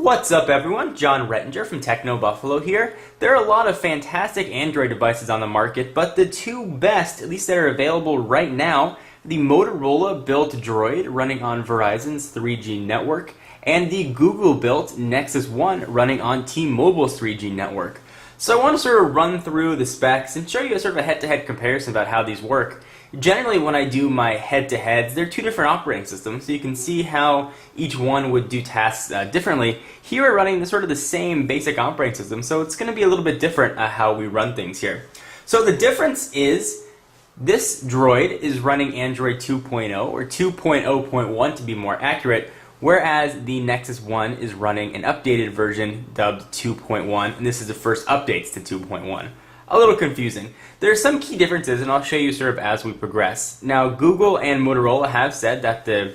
What's up everyone, John Rettinger from Techno Buffalo here. There are a lot of fantastic Android devices on the market, but the two best, at least that are available right now, the Motorola built Droid running on Verizon's 3G network, and the Google built Nexus 1 running on T-Mobile's 3G network. So I want to sort of run through the specs and show you a sort of a head-to-head comparison about how these work. Generally, when I do my head-to-heads, they're two different operating systems, so you can see how each one would do tasks differently. Here we're running sort of the same basic operating system, so it's going to be a little bit different how we run things here. So the difference is this Droid is running Android 2.0, or 2.0.1 to be more accurate, whereas the Nexus 1 is running an updated version dubbed 2.1, and this is the first updates to 2.1. A little confusing. There are some key differences, and I'll show you sort of as we progress. Now, Google and Motorola have said that the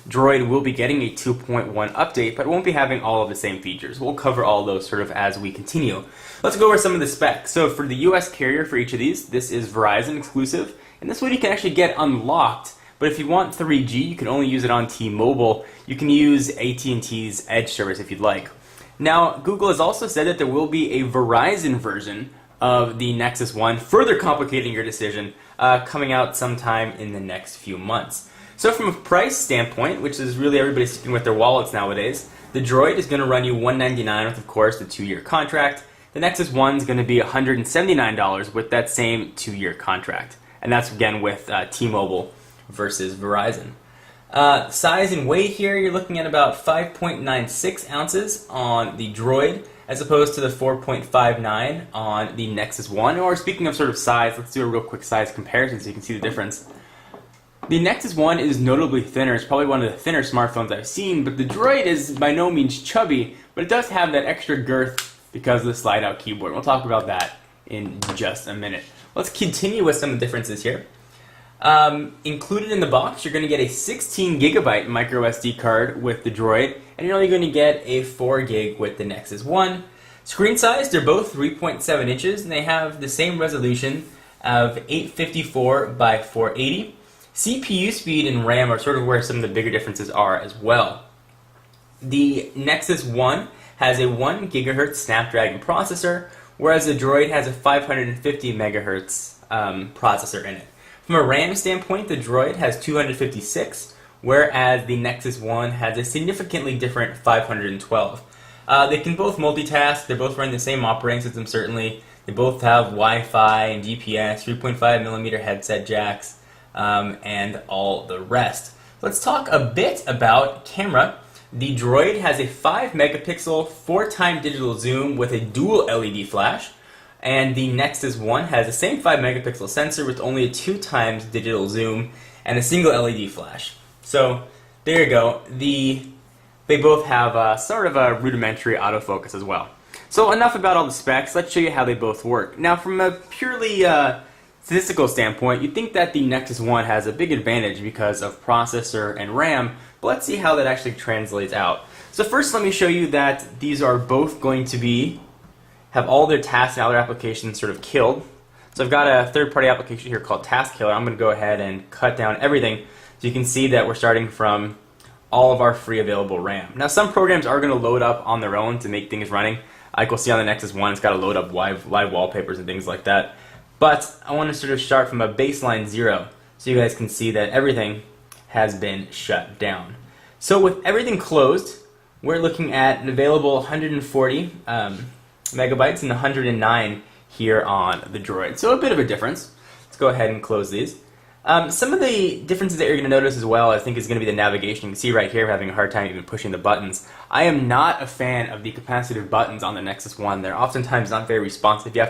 Droid will be getting a 2.1 update, but it won't be having all of the same features. We'll cover all those sort of as we continue. Let's go over some of the specs. So for the US carrier for each of these, this is Verizon exclusive, and this one you can actually get unlocked. But if you want 3G, you can only use it on T-Mobile. You can use AT&T's Edge service if you'd like. Now, Google has also said that there will be a Verizon version of the Nexus 1, further complicating your decision, coming out sometime in the next few months. So from a price standpoint, which is really everybody sticking with their wallets nowadays, the Droid is going to run you $199 with, of course, the 2-year contract. The Nexus 1 is going to be $179 with that same 2-year contract. And that's, again, with T-Mobile versus Verizon. Size and weight here, you're looking at about 5.96 ounces on the Droid, as opposed to the 4.59 on the Nexus 1. Or speaking of sort of size, let's do a real quick size comparison so you can see the difference. The Nexus 1 is notably thinner. It's probably one of the thinner smartphones I've seen, but the Droid is by no means chubby, but it does have that extra girth because of the slide-out keyboard. We'll talk about that in just a minute. Let's continue with some of the differences here. Included in the box, you're going to get a 16 gigabyte micro SD card with the Droid, and you're only going to get a 4 gig with the Nexus 1. Screen size, they're both 3.7 inches, and they have the same resolution of 854 by 480. CPU speed and RAM are sort of where some of the bigger differences are as well. The Nexus 1 has a 1 gigahertz Snapdragon processor, whereas the Droid has a 550 megahertz processor in it. From a RAM standpoint, the Droid has 256, whereas the Nexus 1 has a significantly different 512. They can both multitask, they're both running the same operating system certainly. They both have Wi-Fi and GPS, 3.5mm headset jacks, and all the rest. Let's talk a bit about camera. The Droid has a 5 megapixel 4x digital zoom with a dual LED flash. And the Nexus 1 has the same 5 megapixel sensor with only a 2x digital zoom and a single LED flash. So there you go. They both have sort of a rudimentary autofocus as well. So enough about all the specs. Let's show you how they both work. Now from a purely statistical standpoint, you'd think that the Nexus 1 has a big advantage because of processor and RAM, but let's see how that actually translates out. So first let me show you that these are both going to have all their tasks and other applications sort of killed. So I've got a third-party application here called Task Killer. I'm going to go ahead and cut down everything so you can see that we're starting from all of our free available RAM. Now some programs are going to load up on their own to make things running. Like we'll see on the Nexus 1, it's got to load up live wallpapers and things like that. But I want to sort of start from a baseline 0 so you guys can see that everything has been shut down. So with everything closed, we're looking at an available 140 megabytes and 109 here on the Droid. So a bit of a difference. Let's go ahead and close these. Some of the differences that you're going to notice as well, I think, is going to be the navigation. You can see right here, we're having a hard time even pushing the buttons. I am not a fan of the capacitive buttons on the Nexus 1. They're oftentimes not very responsive. You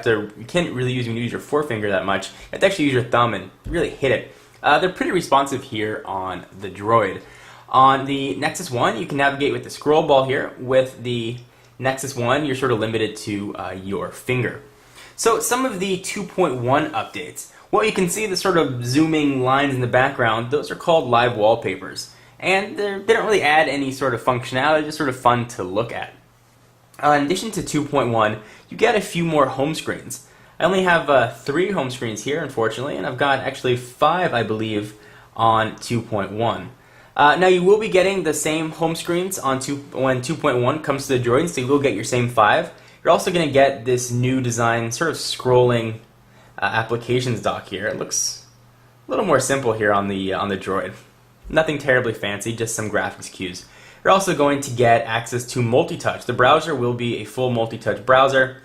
can't really use your forefinger that much. You have to actually use your thumb and really hit it. They're pretty responsive here on the Droid. On the Nexus 1, you can navigate with the scroll ball here. With the Nexus 1, you're sort of limited to your finger. So some of the 2.1 updates. Well, you can see the sort of zooming lines in the background. Those are called live wallpapers. And they don't really add any sort of functionality, just sort of fun to look at. In addition to 2.1, you get a few more home screens. I only have 3 home screens here, unfortunately, and I've got actually 5, I believe, on 2.1. Now you will be getting the same home screens on when 2.1 comes to the Droid, so you will get your same 5. You're also going to get this new design, sort of scrolling applications dock here. It looks a little more simple here on the Droid. Nothing terribly fancy, just some graphics cues. You're also going to get access to multi-touch. The browser will be a full multi-touch browser,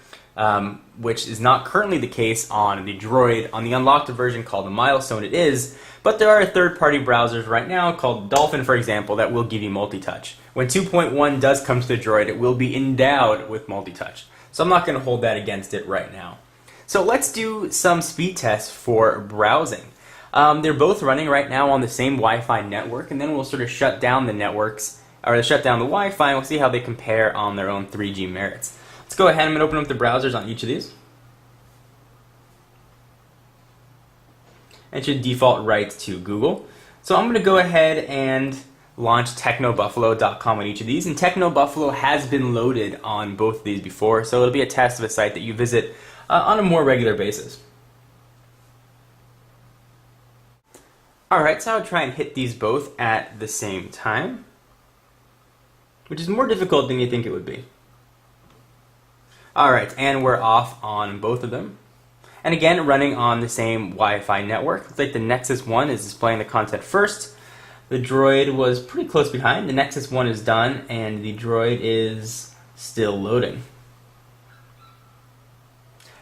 which is not currently the case on the Droid. On the unlocked version called the Milestone, it is, but there are third-party browsers right now called Dolphin, for example, that will give you multi-touch. When 2.1 does come to the Droid, it will be endowed with multi-touch. So I'm not going to hold that against it right now. So let's do some speed tests for browsing. They're both running right now on the same Wi-Fi network, and then we'll sort of shut down the networks, or shut down the Wi-Fi, and we'll see how they compare on their own 3G merits. Let's go ahead and I'm going to open up the browsers on each of these. It should default right to Google. So I'm going to go ahead and launch technobuffalo.com on each of these, and TechnoBuffalo has been loaded on both of these before, so it'll be a test of a site that you visit on a more regular basis. Alright, so I'll try and hit these both at the same time, which is more difficult than you think it would be. Alright, and we're off on both of them. And again, running on the same Wi-Fi network. Looks like the Nexus 1 is displaying the content first. The Droid was pretty close behind. The Nexus 1 is done, and the Droid is still loading.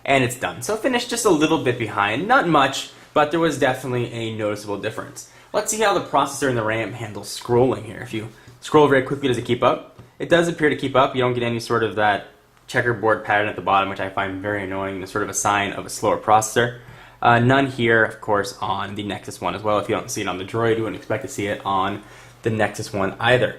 And it's done. So finished just a little bit behind. Not much, but there was definitely a noticeable difference. Let's see how the processor and the RAM handle scrolling here. If you scroll very quickly, does it keep up? It does appear to keep up. You don't get any sort of that checkerboard pattern at the bottom, which I find very annoying. It's sort of a sign of a slower processor. None here, of course, on the Nexus 1 as well. If you don't see it on the Droid, you wouldn't expect to see it on the Nexus 1 either.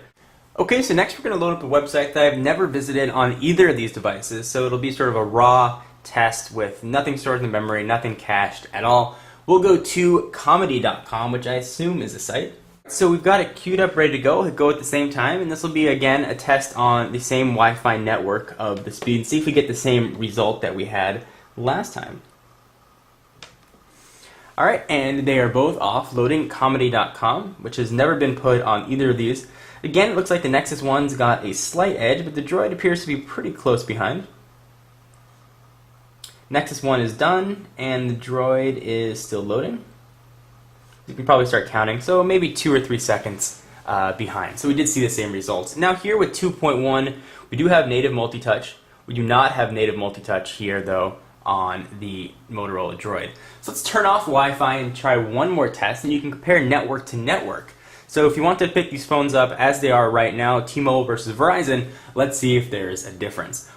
Okay, so next we're going to load up a website that I've never visited on either of these devices, so it'll be sort of a raw test with nothing stored in the memory, nothing cached at all. We'll go to comedy.com, which I assume is a site. So we've got it queued up, ready to go at the same time, and this will be, again, a test on the same Wi-Fi network of the speed, see if we get the same result that we had last time. Alright, and they are both off, loading comedy.com, which has never been put on either of these. Again, it looks like the Nexus 1's got a slight edge, but the Droid appears to be pretty close behind. Nexus 1 is done, and the Droid is still loading. You can probably start counting, so maybe 2 or 3 seconds behind. So we did see the same results. Now here with 2.1, we do have native multi-touch. We do not have native multi-touch here, though, on the Motorola Droid. So let's turn off Wi-Fi and try one more test, and you can compare network to network. So if you want to pick these phones up as they are right now, T-Mobile versus Verizon, let's see if there's a difference.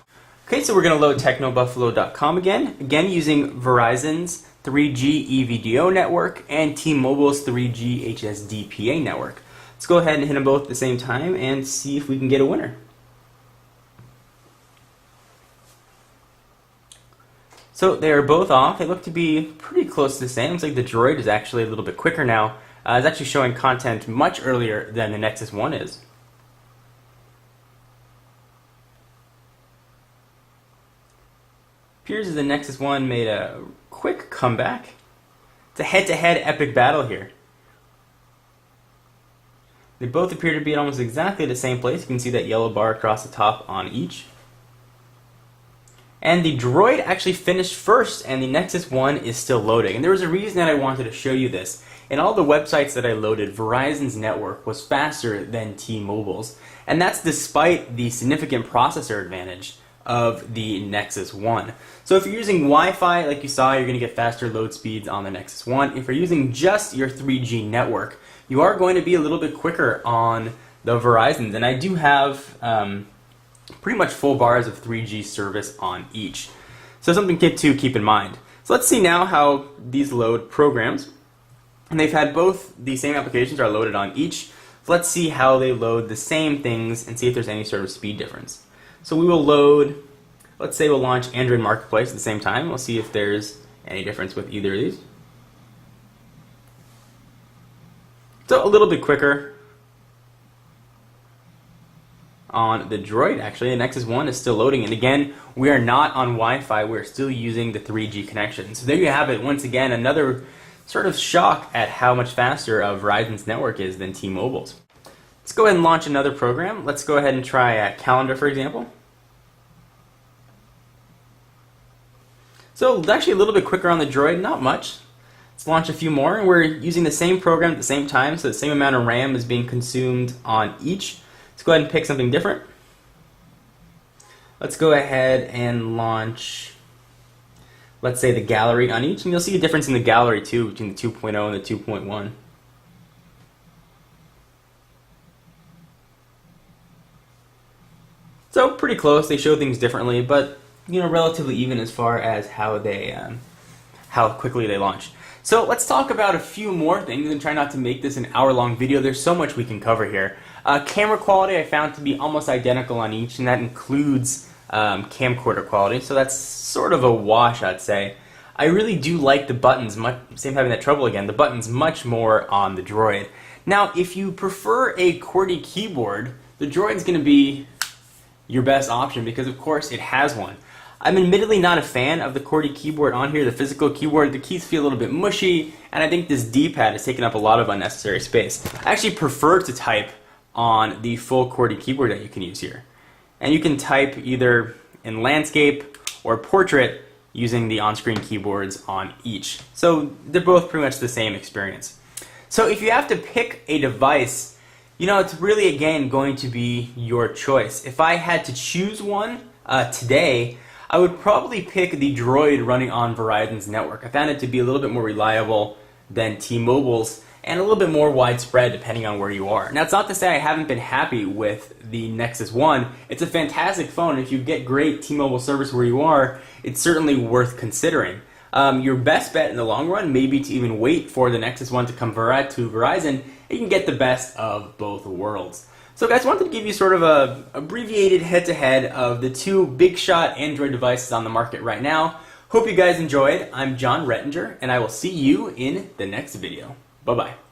Okay, so we're going to load technobuffalo.com again using Verizon's 3G EVDO network and T-Mobile's 3G HSDPA network. Let's go ahead and hit them both at the same time and see if we can get a winner. So they are both off. They look to be pretty close to the same. Looks like the Droid is actually a little bit quicker now. It's actually showing content much earlier than the Nexus 1 is. Appears as the Nexus 1 made a quick comeback. It's a head-to-head epic battle here. They both appear to be at almost exactly the same place. You can see that yellow bar across the top on each. And the Droid actually finished first, and the Nexus 1 is still loading. And there was a reason that I wanted to show you this. In all the websites that I loaded, Verizon's network was faster than T-Mobile's. And that's despite the significant processor advantage of the Nexus 1. So if you're using Wi-Fi, like you saw, you're going to get faster load speeds on the Nexus 1. If you're using just your 3G network, you are going to be a little bit quicker on the Verizons. And I do have pretty much full bars of 3G service on each. So something to keep in mind. So let's see now how these load programs. And they've had both the same applications are loaded on each. So let's see how they load the same things and see if there's any sort of speed difference. So we will load, let's say we'll launch Android Marketplace at the same time. We'll see if there's any difference with either of these. So a little bit quicker on the Droid, actually. The Nexus 1 is still loading. And again, we are not on Wi-Fi. We're still using the 3G connection. So there you have it. Once again, another sort of shock at how much faster Verizon's network is than T-Mobile's. Let's go ahead and launch another program. Let's go ahead and try Calendar, for example. So actually a little bit quicker on the Droid, not much. Let's launch a few more, and we're using the same program at the same time, so the same amount of RAM is being consumed on each. Let's go ahead and pick something different. Let's go ahead and launch, let's say, the gallery on each, and you'll see a difference in the gallery too between the 2.0 and the 2.1. So pretty close. They show things differently, but relatively even as far as how quickly they launch. So let's talk about a few more things and try not to make this an hour-long video. There's so much we can cover here. Camera quality I found to be almost identical on each, and that includes camcorder quality. So that's sort of a wash, I'd say. I really do like the buttons. Same having that trouble again. The buttons much more on the Droid. Now, if you prefer a QWERTY keyboard, the Droid's going to be your best option because, of course, it has one. I'm admittedly not a fan of the QWERTY keyboard on here, the physical keyboard. The keys feel a little bit mushy, and I think this D-pad has taken up a lot of unnecessary space. I actually prefer to type on the full QWERTY keyboard that you can use here. And you can type either in landscape or portrait using the on-screen keyboards on each. So they're both pretty much the same experience. So if you have to pick a device, it's really, again, going to be your choice. If I had to choose one today, I would probably pick the Droid running on Verizon's network. I found it to be a little bit more reliable than T-Mobile's and a little bit more widespread depending on where you are. Now, it's not to say I haven't been happy with the Nexus 1. It's a fantastic phone. If you get great T-Mobile service where you are, it's certainly worth considering. Your best bet in the long run may be to even wait for the Nexus 1 to come to Verizon. You can get the best of both worlds. So guys, I wanted to give you sort of a abbreviated head-to-head of the two big shot Android devices on the market right now. Hope you guys enjoyed. I'm John Rettinger, and I will see you in the next video. Bye-bye.